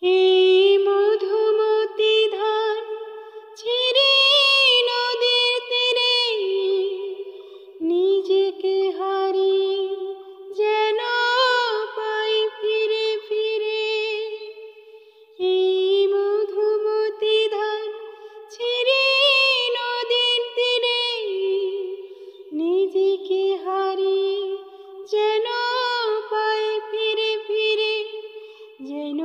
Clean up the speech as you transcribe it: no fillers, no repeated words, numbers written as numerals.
এই মধুমতি ধান ছিঁড়ে নদীর তীরে নিজেকে হারিয়ে যেন পাই ফিরে ফিরে। এই মধুমতি ধান ছিঁড়ে নদীর তীরে নিজেকে হারিয়ে যেন পাই ফিরে ফিরে। যেন